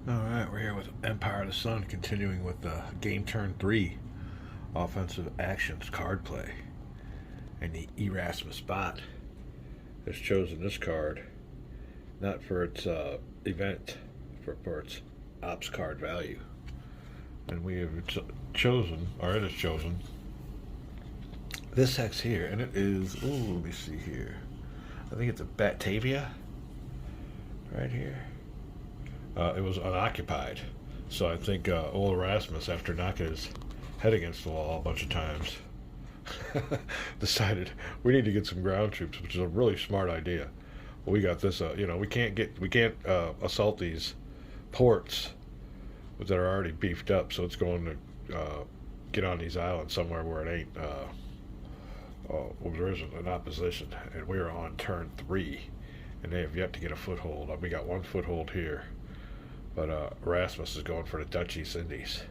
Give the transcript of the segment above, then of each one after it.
Alright, we're here with Empire of the Sun, continuing with the game turn 3 offensive actions card play. And the ERASMUS bot has chosen this card not for its event, for its ops card value. And we have chosen, or it has chosen, this hex here, and it is, let me see here. I think it's a Batavia, right here. It was unoccupied. So I think old Erasmus, after knocking his head against the wall a bunch of times, decided we need to get some ground troops, which is a really smart idea. Well, we got this. We can't assault these ports that are already beefed up. So it's going to get on these islands somewhere where it ain't. There isn't an opposition, and we are on turn 3, and they have yet to get a foothold. We got one foothold here. But Erasmus is going for the Dutch East Indies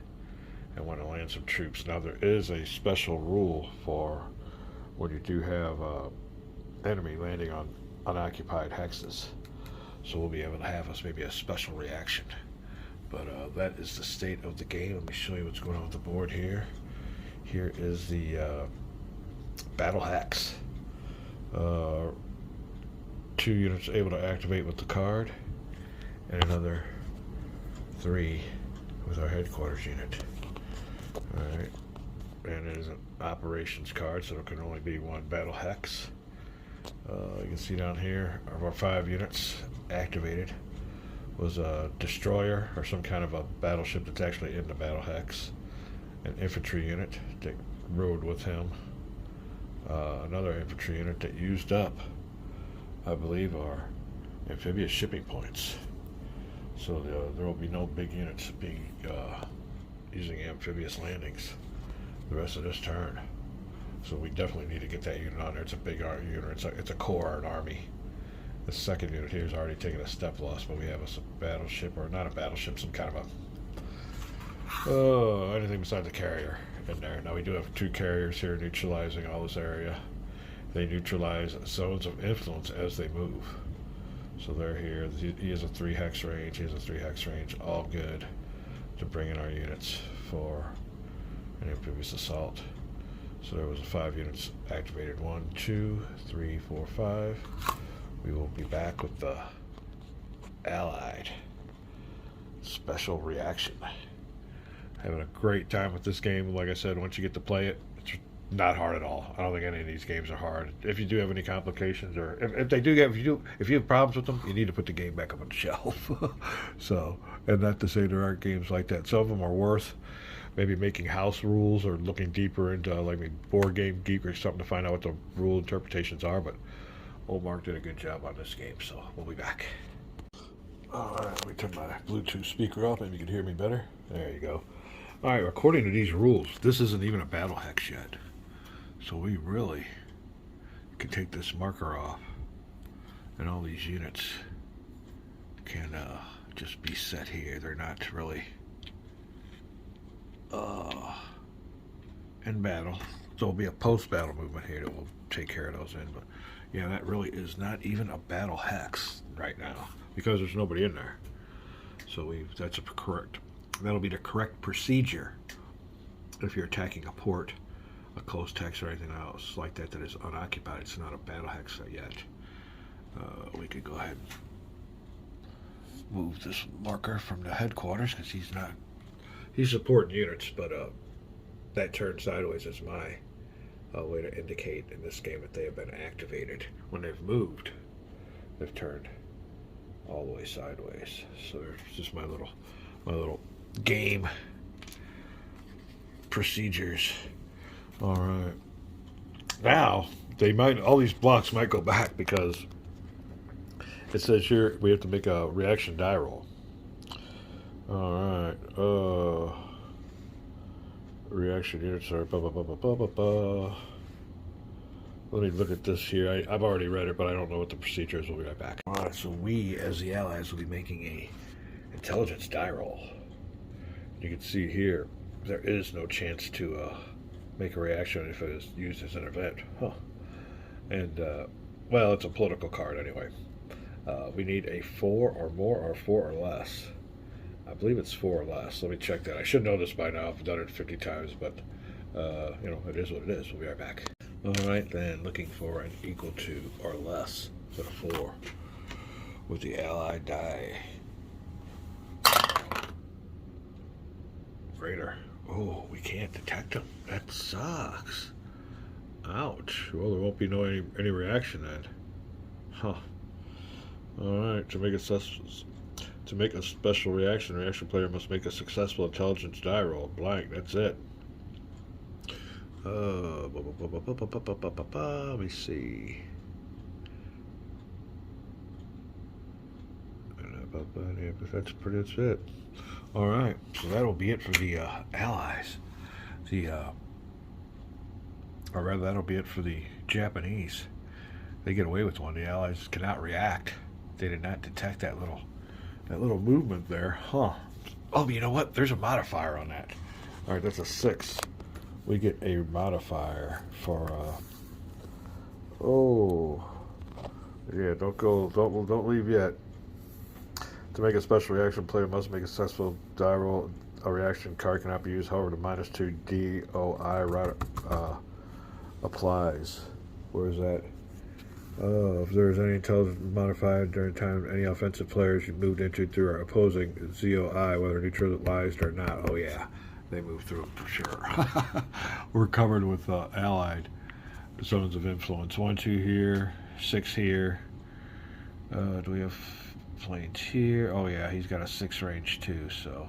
and want to land some troops. Now, there is a special rule for when you do have enemy landing on unoccupied hexes. So we'll be able to have us maybe a special reaction. But that is the state of the game. Let me show you what's going on with the board here. Here is the battle hex. 2 units able to activate with the card, and another 3 with our headquarters unit. Alright. And it is an operations card, so there can only be 1 battle hex. You can see down here, of our 5 units activated was a destroyer, or some kind of a battleship that's actually in the battle hex. An infantry unit that rode with him. Another infantry unit that used up, I believe, our amphibious shipping points. So there will be no big units being using amphibious landings the rest of this turn. So we definitely need to get that unit on there. It's a big unit. It's a core, an army. The second unit here is already taking a step loss, but we have a battleship, or not a battleship, some kind of anything besides a carrier in there. Now we do have 2 carriers here neutralizing all this area. They neutralize zones of influence as they move. So they're here. He has a 3 hex range. He has a 3 hex range. All good to bring in our units for an amphibious assault. So there was 5 units activated. 1, 2, 3, 4, 5. We will be back with the Allied special reaction. Having a great time with this game. Like I said, once you get to play it, it's not hard at all. I don't think any of these games are hard. If you do have any complications, or if you have problems with them, you need to put the game back up on the shelf. So, and not to say there aren't games like that. Some of them are worth maybe making house rules or looking deeper into like maybe Board Game Geek or something to find out what the rule interpretations are. But old Mark did a good job on this game, so we'll be back. All right, let me turn my Bluetooth speaker off. Maybe you can hear me better. There you go. All right, according to these rules, this isn't even a battle hex yet. So we really can take this marker off, and all these units can just be set here. They're not really in battle. So it'll be a post-battle movement here that will take care of those in. But yeah, that really is not even a battle hex right now because there's nobody in there. So that'll be the correct procedure if you're attacking a port, a closed hex, or anything else like that that is unoccupied. It's not a battle hex yet. We could go ahead and move this marker from the headquarters because he's supporting units, but that turn sideways is my way to indicate in this game that they have been activated. When they've moved, they've turned all the way sideways. So there's just my little game procedures. All right. Now all these blocks might go back because it says here we have to make a reaction die roll. All right. Reaction units are Let me look at this here. I've already read it, but I don't know what the procedure is. We'll be right back. All right. So we, as the Allies, will be making a intelligence die roll. You can see here there is no chance to make a reaction if it is used as an event. And well, it's a political card anyway. We need a 4 or more or 4 or less I believe it's 4 or less. Let me check that. I should know this by now. I've done it 50 times, but you know, it is what it is. We'll be right back. All right, then, looking for an equal to or less than a 4 with the allied die. Greater. Oh, we can't detect them. That sucks. Ouch. Well, there won't be any reaction then. Huh. All right. To make a special reaction, the reaction player must make a successful intelligence die roll. Blank. That's it. Let me see. That's it. All right. So that'll be it for the allies. Or rather, that'll be it for the Japanese. They get away with one. The allies cannot react. They did not detect that little movement there, huh? Oh, you know what? There's a modifier on that. All right, that's a 6. We get a modifier for. Oh, yeah. Don't leave yet. To make a special reaction, player must make a successful die roll. A reaction card cannot be used. However, the -2 DOI applies. Where is that? If there is any intelligence modified during the time any offensive players you moved into through our opposing ZOI, whether neutralized or not. Oh yeah, they moved through them for sure. We're covered with allied zones of influence. 1, 2 here, 6 here. Do we have planes here? Oh yeah, he's got a 6 range too. So,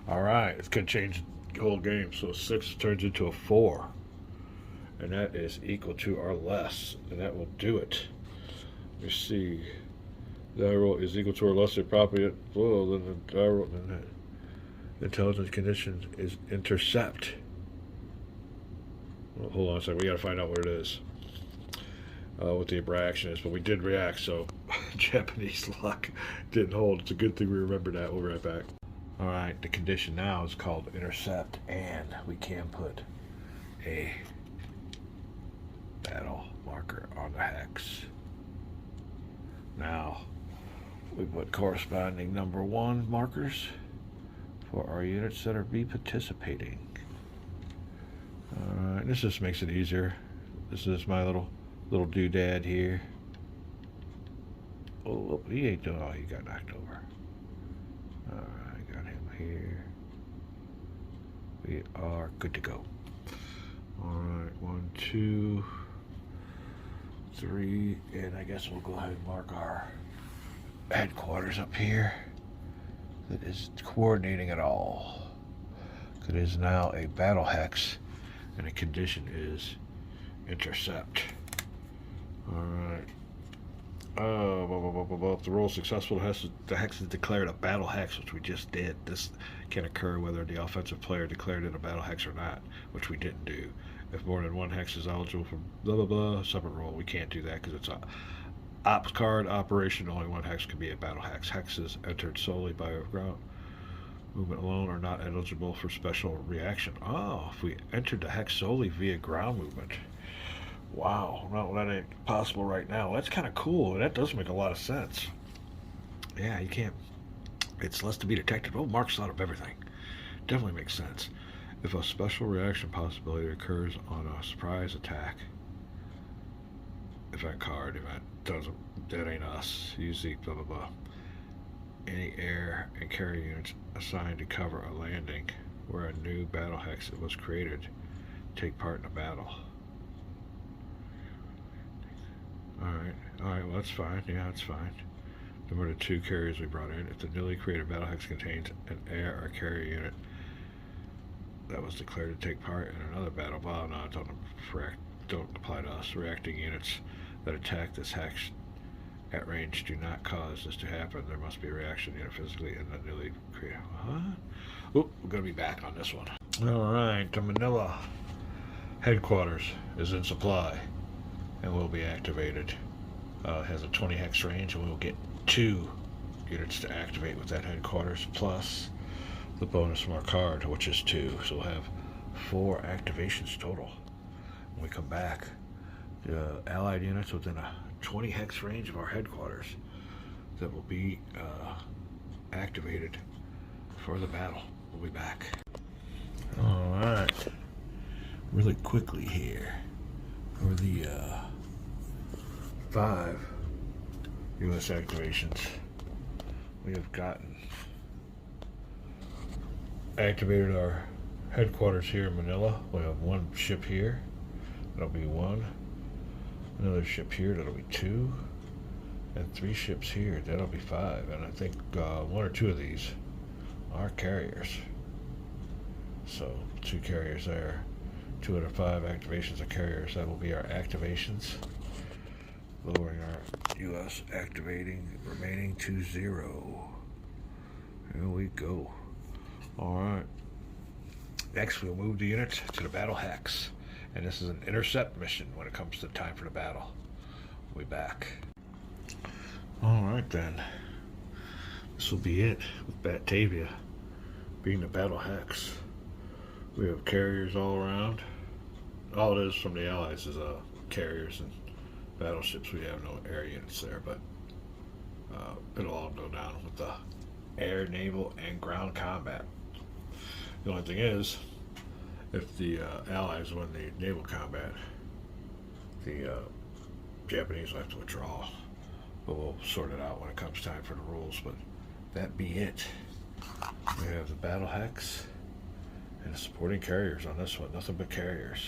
all right, it's gonna change the whole game. So 6 turns into a 4. And that is equal to or less, and that will do it. You see, the die roll is equal to or less than property. Well, then the die roll, then the intelligence condition is intercept. Well, hold on a second. We got to find out what it is. What the reaction is, but we did react, so Japanese luck didn't hold. It's a good thing we remembered that. We'll be right back. All right, the condition now is called intercept, and we can put a battle marker on the hex. Now we put corresponding number 1 markers for our units that are participating. Alright, this just makes it easier. This is my little doodad here. Oh, he ain't doing. Oh, he got knocked over. Alright, got him here. We are good to go. Alright, 1, 2, 3, and I guess we'll go ahead and mark our headquarters up here. That is coordinating it all. It is now a battle hex, and the condition is intercept. Alright. If the roll is successful, the hex is declared a battle hex, which we just did. This can occur whether the offensive player declared it a battle hex or not, which we didn't do. If more than 1 hex is eligible for blah blah blah separate roll, we can't do that because it's a ops card operation. Only 1 hex can be a battle hex. Hexes entered solely by ground movement alone are not eligible for special reaction. Oh, if we entered the hex solely via ground movement. Wow, no, that ain't possible right now. That's kind of cool. That does make a lot of sense. Yeah, you can't. It's less to be detected. Oh, Mark's thought of everything. Definitely makes sense. If a special reaction possibility occurs on a surprise attack, event card, that ain't us. Use the blah blah blah. Any air and carrier units assigned to cover a landing where a new battle hex was created take part in a battle. Alright, well that's fine. Yeah, that's fine. Number the 2 carriers we brought in. If the newly created battle hex contains an air or carrier unit that was declared to take part in another battle, well, no, don't apply to us. Reacting units that attack this hex at range do not cause this to happen. There must be a reaction unit physically in the newly created. Oop, we're going to be back on this one. Alright, the Manila headquarters is in supply and will be activated. It has a 20 hex range, and we will get 2 units to activate with that headquarters, plus the bonus from our card, which is 2. So we'll have 4 activations total. When we come back, the allied units within a 20 hex range of our headquarters that will be activated for the battle. We'll be back. Alright. Really quickly here for the 5 U.S. activations. We have activated our headquarters here in Manila. We have 1 ship here. That'll be 1. Another ship here. That'll be 2. And 3 ships here. That'll be 5. And I think 1 or 2 of these are carriers. So 2 carriers there. 2 out of 5 activations of carriers. That will be our activations. Lowering our U.S. activating remaining to 0. Here we go. Alright. Next we'll move the units to the battle hex. And this is an intercept mission when it comes to time for the battle. We'll be back. Alright then. This will be it with Batavia being the battle hex. We have carriers all around. All it is from the Allies is carriers and battleships. We have no air units there, but it'll all go down with the air, naval, and ground combat. The only thing is, if the Allies win the naval combat, the Japanese will have to withdraw. But we'll sort it out when it comes time for the rules. But that be it. We have the battle hex and the supporting carriers on this one. Nothing but carriers.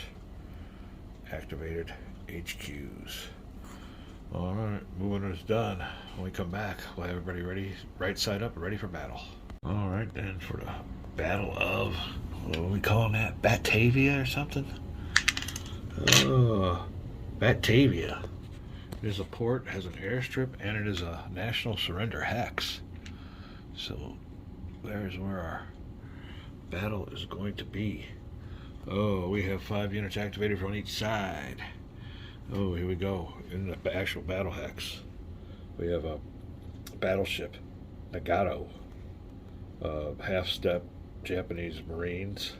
Activated HQs. Alright, moving is done. When we come back, we'll have everybody ready, right side up, ready for battle. Alright then, for the battle of, what are we calling that? Batavia or something? Batavia. It is a port, has an airstrip, and it is a national surrender hex. So, there's where our battle is going to be. Oh, we have 5 units activated from each side. Oh, here we go. In the actual battle hex, we have a battleship, Nagato, half-step Japanese Marines,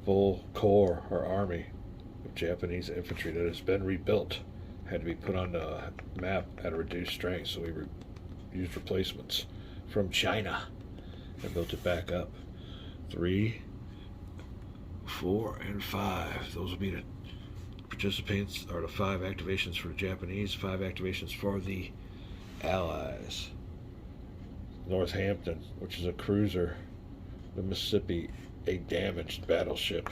full corps or army of Japanese infantry that has been rebuilt. Had to be put on the map at a reduced strength, so we used replacements from China and built it back up. 3, 4, and 5. Those will be the participants, or the 5 activations for the Japanese, 5 activations for the Allies. Northampton, which is a cruiser, the Mississippi, a damaged battleship,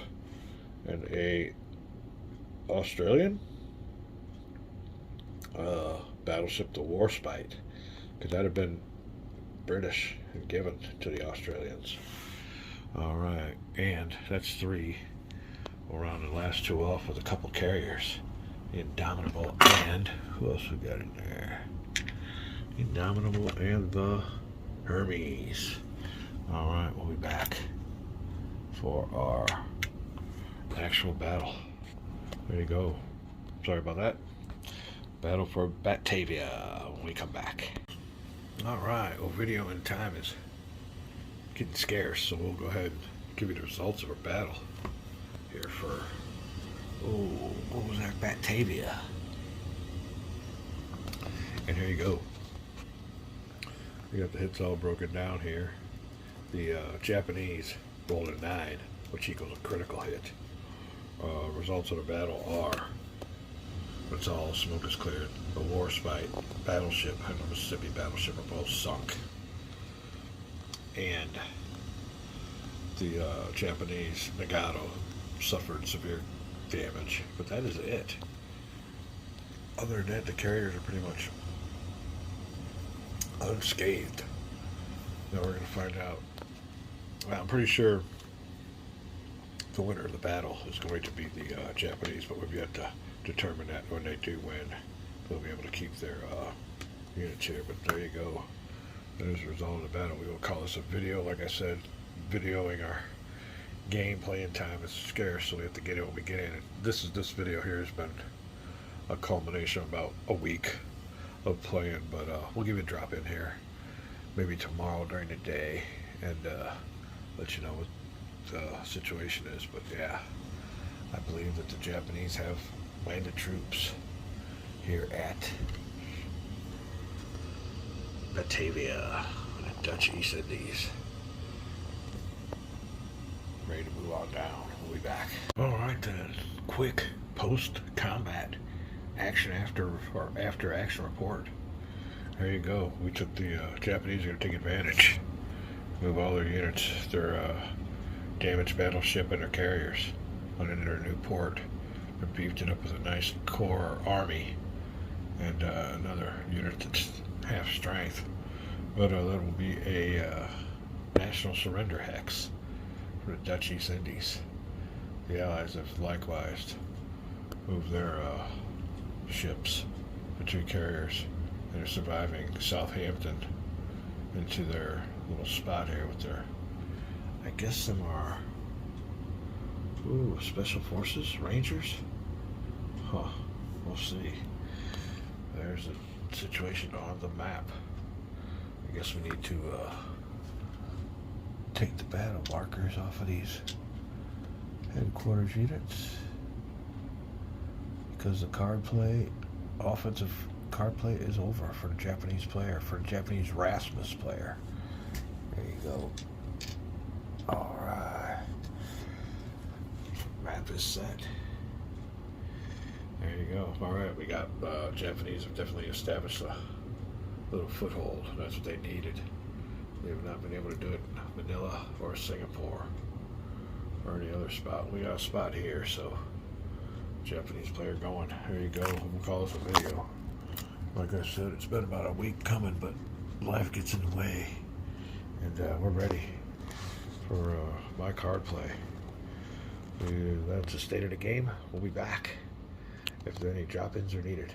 and a Australian battleship, the Warspite. Could that have been British and given to the Australians? Alright, and that's 3. We'll round the last 2 off with a couple carriers. The Indomitable and, who else we got in there? Indomitable and the Hermes. Alright, we'll be back for our actual battle. There you go. Sorry about that. Battle for Batavia when we come back. Alright, well, video in time is getting scarce, so we'll go ahead and give you the results of our battle here for, what was that? Batavia. And here you go. We got the hits all broken down here. The Japanese rolled a 9, which equals a critical hit. Results of the battle are, it's all smoke is cleared. The Warspite battleship and the Mississippi battleship are both sunk. And the Japanese Nagato suffered severe damage. But that is it. Other than that, the carriers are pretty much unscathed. Now we're going to find out. Well, I'm pretty sure the winner of the battle is going to be the Japanese, but we've yet to determine that. When they do win, they'll be able to keep their units here. But there you go. There's the result of the battle. We will call this a video. Like I said, videoing our game playing time is scarce, so we have to get it when we get in. This video here has been a culmination of about a week of playing, but we'll give you a drop in here maybe tomorrow during the day and let you know what the situation is. But yeah, I believe that the Japanese have landed troops here at Batavia. Dutch East Indies. Ready to move on down. We'll be back. Alright then. Quick post-combat action after action report. There you go. We took the Japanese are going to take advantage. Move all their units, their damaged battleship and their carriers on into their new port. They beefed it up with a nice core army and another unit that's half strength. But that will be a national surrender hex for the Dutch East Indies. The Allies have likewise moved their ships, the two carriers, and are surviving Southampton into their little spot here with their, I guess some are, special forces, rangers? Huh, we'll see. There's a situation on the map. I guess we need to take the battle markers off of these headquarters units because the card play, offensive card play is over for the Japanese player, for the Japanese ERASMUS player. There you go. Alright. Map is set. There you go. Alright, we got Japanese have definitely established a little foothold. That's what they needed. They have not been able to do it in Manila or Singapore or any other spot. We got a spot here, so Japanese player going. There you go. We'll call this a video. Like I said, it's been about a week coming, but life gets in the way. And we're ready for my card play. That's the state of the game. We'll be back if any drop-ins are needed.